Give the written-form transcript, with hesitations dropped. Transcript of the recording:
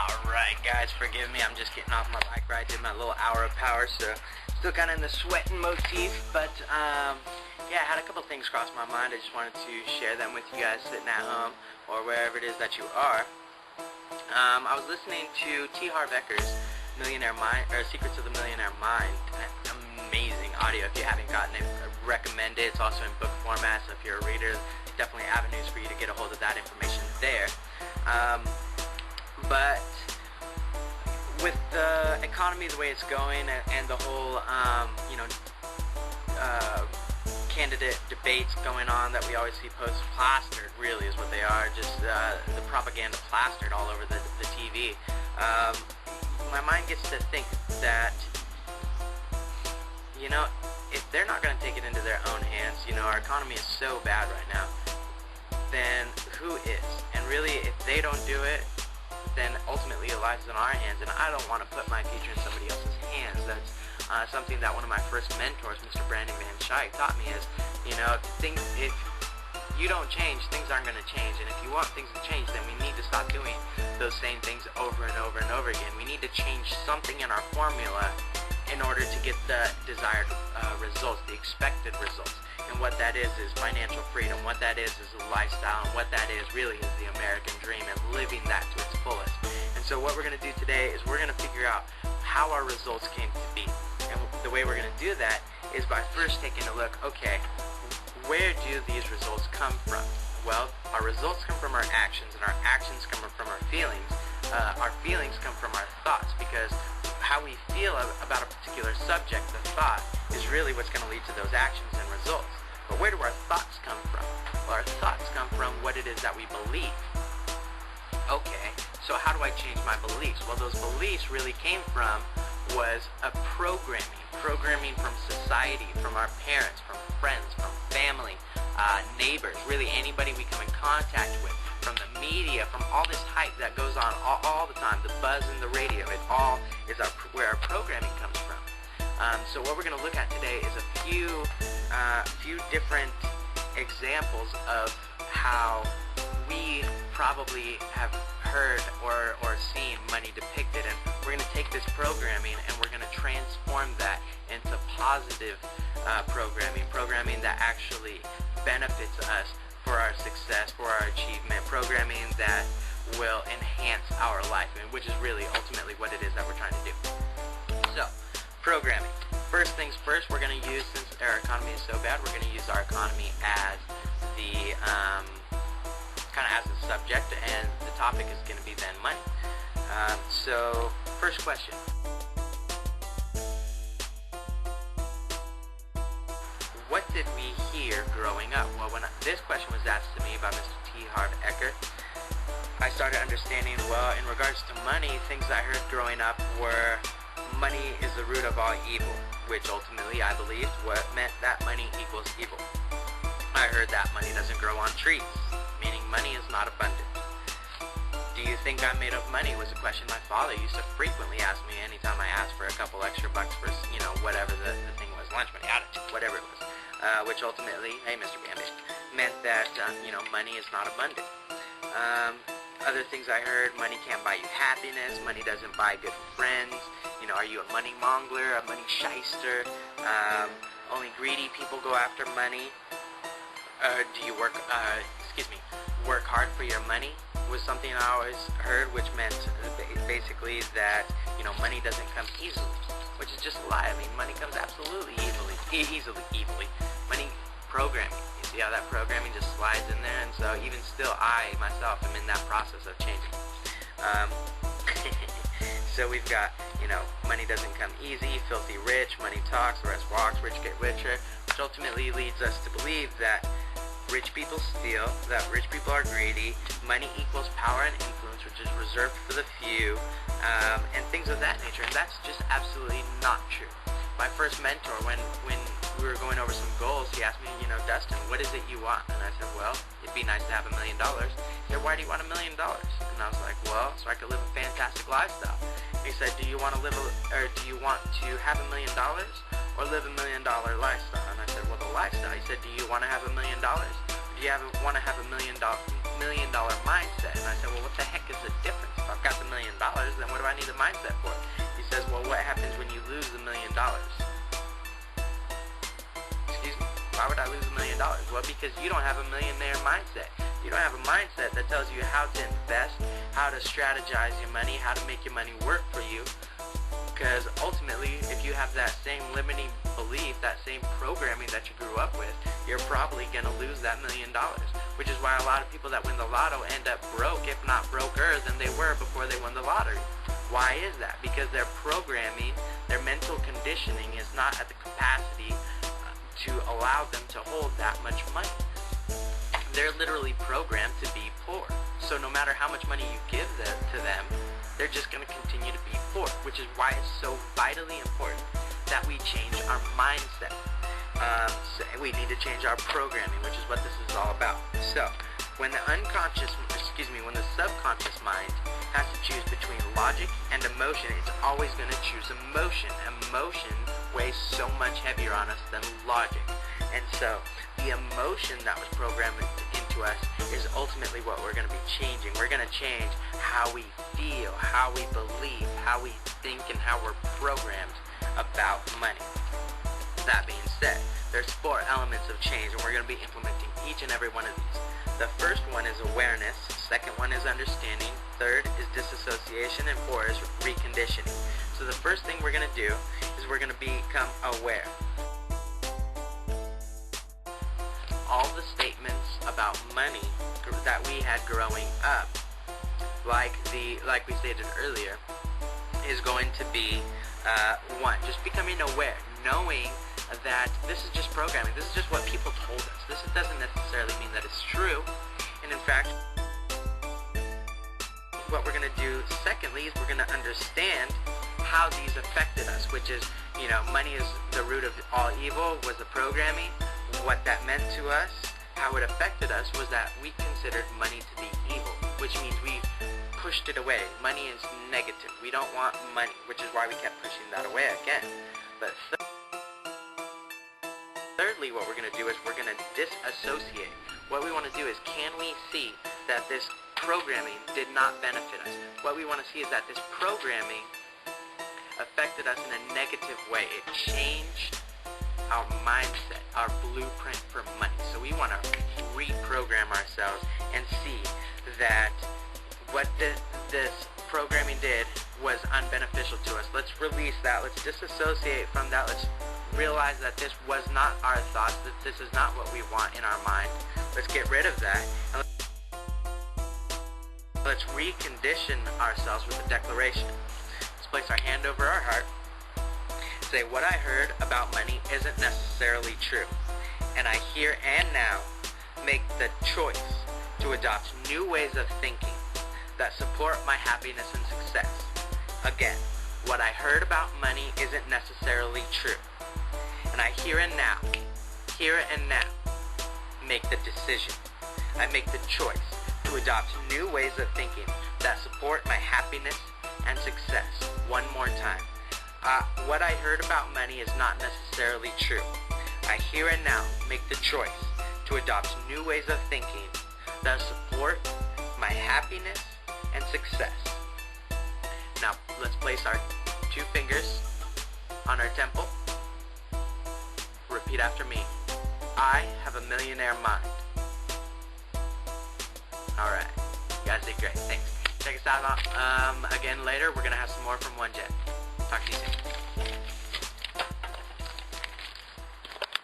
Alright guys, forgive me, I'm just getting off my bike ride, did my little hour of power, so still kind of in the sweating motif, but yeah, I had a couple things cross my mind. I just wanted to share them with you guys sitting at home or wherever it is that you are. I was listening to T. Harv Ekker's Millionaire Mind, or Secrets of the Millionaire Mind. Amazing audio. If you haven't gotten it, I recommend it. It's also in book format, so if you're a reader, definitely avenues for you to get a hold of that information there. But with the economy the way it's going and the whole, candidate debates going on that we always see posts plastered, really is what they are, just the propaganda plastered all over the TV. My mind gets to think that, if they're not going to take it into their own hands, our economy is so bad right now, then who is? And really, if they don't do it, then ultimately it lies in our hands, and I don't want to put my future in somebody else's hands. That's something that one of my first mentors, Mr. Brandon Van Scheik, taught me is, if you don't change, things aren't going to change, and if you want things to change, then we need to stop doing those same things over and over and over again. We need to change something in our formula in order to get the desired results, the expected results. And what that is financial freedom. What that is a lifestyle. And what that is really is the American dream and living that to its fullest. And so what we're going to do today is we're going to figure out how our results came to be. And the way we're going to do that is by first taking a look, okay, where do these results come from? Well, our results come from our actions, and our actions come from our feelings. Our feelings come from our thoughts, because how we feel about a particular subject, the thought, is really what's going to lead to those actions and results. But where do our thoughts come from? Well, our thoughts come from what it is that we believe. Okay, so how do I change my beliefs? Well, those beliefs really came from was a programming from society, from our parents, from friends, from family, neighbors, really anybody we come in contact with, from the media, from all this hype that goes on all the time, the buzz in the radio. It all is where our programming comes from. So what we're going to look at today is a few different examples of how we probably have heard or seen money depicted, and we're going to take this programming and we're going to transform that into positive programming that actually benefits us for our success, for our achievement, programming that will enhance our life, which is really ultimately what it is that we're trying to do. So, programming. First things first, we're going to use, since our economy is so bad, we're going to use our economy as the as a subject, and the topic is going to be then money. So, first question. What did we hear growing up? Well, when this question was asked to me by Mr. T. Harv Eker, I started understanding, well, in regards to money, things I heard growing up were money is the root of all evil, which ultimately I believed what meant that money equals evil. I heard that money doesn't grow on trees, meaning money is not abundant. Do you think I'm made of money was a question my father used to frequently ask me anytime I asked for a couple extra bucks for, whatever the thing was, lunch money, attitude, whatever it was. Which ultimately, hey Mr. Bambi, meant that, money is not abundant. Other things I heard, money can't buy you happiness, money doesn't buy good friends, are you a money mongler, a money shyster, only greedy people go after money, do you work hard for your money, was something I always heard, which meant basically that, money doesn't come easily, which is just a lie. I mean, money comes absolutely easily. Money programming. You see how that programming just slides in there? And so even still, I, myself, am in that process of changing. So we've got, money doesn't come easy, filthy rich, money talks, the rest walks, rich get richer, which ultimately leads us to believe that rich people steal, that rich people are greedy, money equals power and influence, which is reserved for the few, and things of that nature, and that's just absolutely not true. My first mentor, when we were going over some goals, he asked me, Dustin, what is it you want? And I said, well, it'd be nice to have $1 million. He said, why do you want $1 million? And I was like, well, so I could live a fantastic lifestyle. He said, do you want to have $1 million or live $1 million lifestyle? And I said, well, the lifestyle. He said, do you want to have $1 million? Or do you want to have $1 million mindset? And I said, well, what the heck is the difference? If I've got the $1 million, million? Well, because you don't have a millionaire mindset. You don't have a mindset that tells you how to invest, how to strategize your money, how to make your money work for you. Because ultimately, if you have that same limiting belief, that same programming that you grew up with, you're probably going to lose that $1 million. Which is why a lot of people that win the lotto end up broke, if not broker than they were before they won the lottery. Why is that? Because their programming, their mental conditioning is not at the capacity to allow them to hold that much money. They're literally programmed to be poor. So no matter how much money you give to them, they're just going to continue to be poor, which is why it's so vitally important that we change our mindset. So we need to change our programming, which is what this is all about. So when the when the subconscious mind has to choose between logic and emotion, it's always going to choose emotion. Emotion weighs so much heavier on us than logic. And so the emotion that was programmed into us is ultimately what we're going to be changing. We're going to change how we feel, how we believe, how we think, and how we're programmed about money. That being said, there's 4 elements of change, and we're going to be implementing each and every one of these. The first one is awareness, second one is understanding, third is disassociation, and 4 is reconditioning. So the first thing we're going to do is we're going to become aware. All the statements about money that we had growing up, like we stated earlier, is going to be one, just becoming aware, knowing that this is just programming. This is just what people told us. This doesn't necessarily mean that it's true. And in fact, what we're going to do secondly is we're going to understand how these affected us, which is, money is the root of all evil, was the programming. What that meant to us, how it affected us, was that we considered money to be evil, which means we pushed it away. Money is negative. We don't want money, which is why we kept pushing that away again. But thirdly, what we're going to do is we're going to disassociate. What we want to do is, can we see that this programming did not benefit us? What we want to see is that this programming affected us in a negative way. It changed our mindset, our blueprint for money. So we want to reprogram ourselves and see that what this programming did was unbeneficial to us. Let's release that. Let's disassociate from that. Let's realize that this was not our thoughts, that this is not what we want in our mind. Let's get rid of that. And let's recondition ourselves with a declaration. Let's place our hand over our heart. Say, what I heard about money isn't necessarily true, and I here and now make the choice to adopt new ways of thinking that support my happiness and success. Again, what I heard about money isn't necessarily true, and I here and now make the decision. I make the choice to adopt new ways of thinking that support my happiness and success. One more time. What I heard about money is not necessarily true. I here and now make the choice to adopt new ways of thinking that support my happiness and success. Now, let's place our 2 fingers on our temple. Repeat after me. I have a millionaire mind. Alright. You guys did great. Thanks. Check us out again later. We're going to have some more from One Jet. Talk to you soon.